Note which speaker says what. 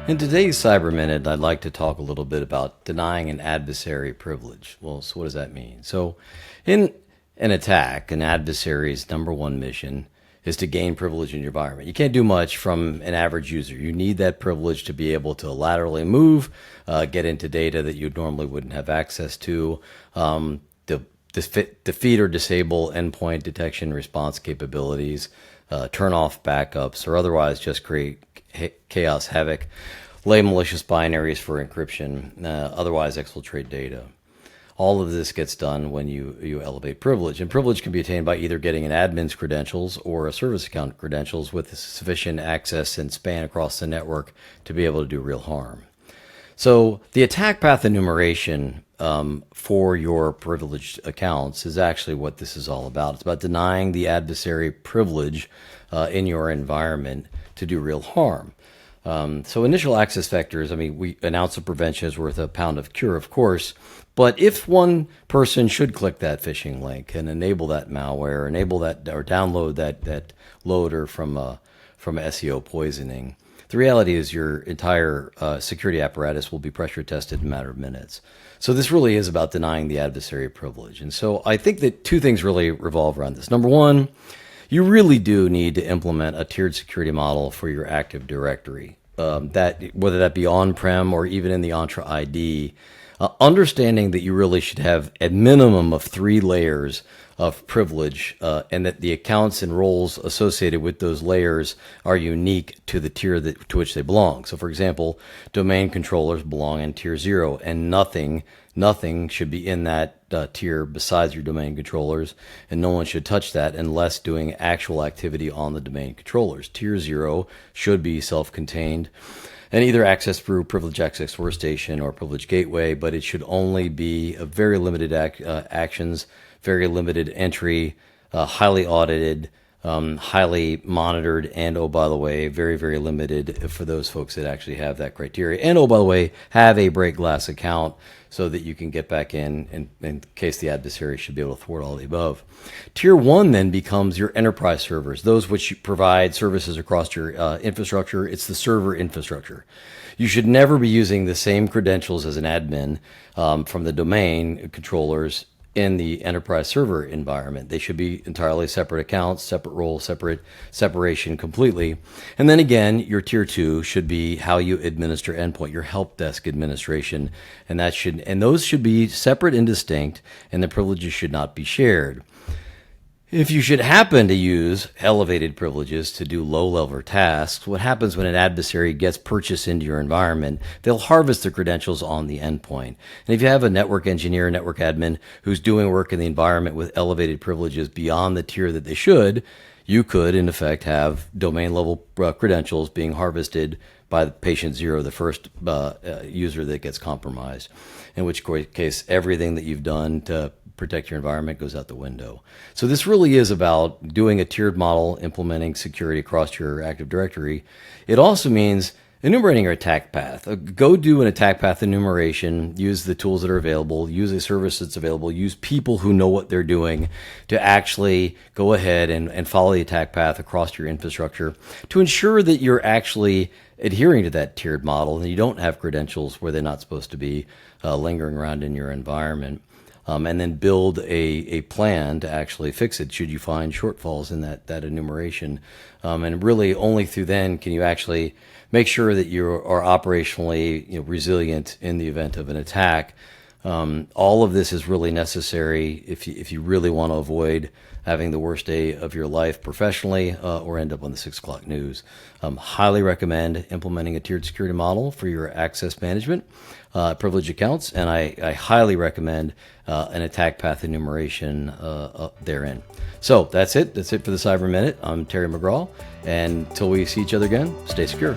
Speaker 1: In today's Cyber Minute, I'd like to talk a little bit about denying an adversary privilege. Well, so what does that mean? So, in an attack, an adversary's number one mission is to gain privilege in your environment. You can't do much from an average user. You need that privilege to be able to laterally move, get into data that you normally wouldn't have access to, defeat or disable endpoint detection response capabilities, turn off backups, or otherwise just create chaos, havoc, lay malicious binaries for encryption, otherwise exfiltrate data. All of this gets done when you elevate privilege. And privilege can be attained by either getting an admin's credentials or a service account credentials with sufficient access and span across the network to be able to do real harm. So the attack path enumeration for your privileged accounts is actually what this is all about. It's about denying the adversary privilege in your environment to do real harm. So initial access vectors, we an ounce of prevention is worth a pound of cure, of course. But if one person should click that phishing link and enable that malware, enable that or download that loader from SEO poisoning, the reality is your entire security apparatus will be pressure tested in a matter of minutes. So this really is about denying the adversary privilege. And so I think that two things really revolve around this. Number one, you really do need to implement a tiered security model for your Active Directory, that whether that be on-prem or even in the Entra ID, understanding that you really should have a minimum of 3 layers of privilege, and that the accounts and roles associated with those layers are unique to the tier to which they belong. So, for example, domain controllers belong in tier 0, and nothing should be in that tier besides your domain controllers, and no one should touch that unless doing actual activity on the domain controllers. Tier 0 should be self-contained and either accessed through privileged access workstation or privileged gateway, but it should only be a very limited actions, very limited entry, highly audited, highly monitored, and oh, by the way, very, very limited for those folks that actually have that criteria. And oh, by the way, have a break glass account so that you can get back in case the adversary should be able to thwart all the above. Tier 1 then becomes your enterprise servers, those which provide services across your infrastructure. It's the server infrastructure. You should never be using the same credentials as an admin from the domain controllers in the enterprise server environment. They should be entirely separate accounts, separate roles, separation completely. And then again, your tier 2 should be how you administer endpoint, your help desk administration, and those should be separate and distinct, and the privileges should not be shared. If you should happen to use elevated privileges to do low-level tasks, what happens when an adversary gets purchased into your environment, they'll harvest the credentials on the endpoint. And if you have a network engineer, network admin who's doing work in the environment with elevated privileges beyond the tier that they should, you could, in effect, have domain-level credentials being harvested by the patient 0, the first user that gets compromised, in which case everything that you've done to protect your environment goes out the window. So this really is about doing a tiered model, implementing security across your Active Directory. It also means enumerating your attack path. Go do an attack path enumeration, use the tools that are available, use a service that's available, use people who know what they're doing to actually go ahead and follow the attack path across your infrastructure to ensure that you're actually adhering to that tiered model and you don't have credentials where they're not supposed to be lingering around in your environment. And then build a plan to actually fix it should you find shortfalls in that enumeration. And really only through then can you actually make sure that you are operationally resilient in the event of an attack. All of this is really necessary if you really want to avoid having the worst day of your life professionally or end up on the 6 o'clock news. Highly recommend implementing a tiered security model for your access management, privilege accounts, and I highly recommend an attack path enumeration therein. So that's it. That's it for the Cyber Minute. I'm Terry McGraw, and until we see each other again, stay secure.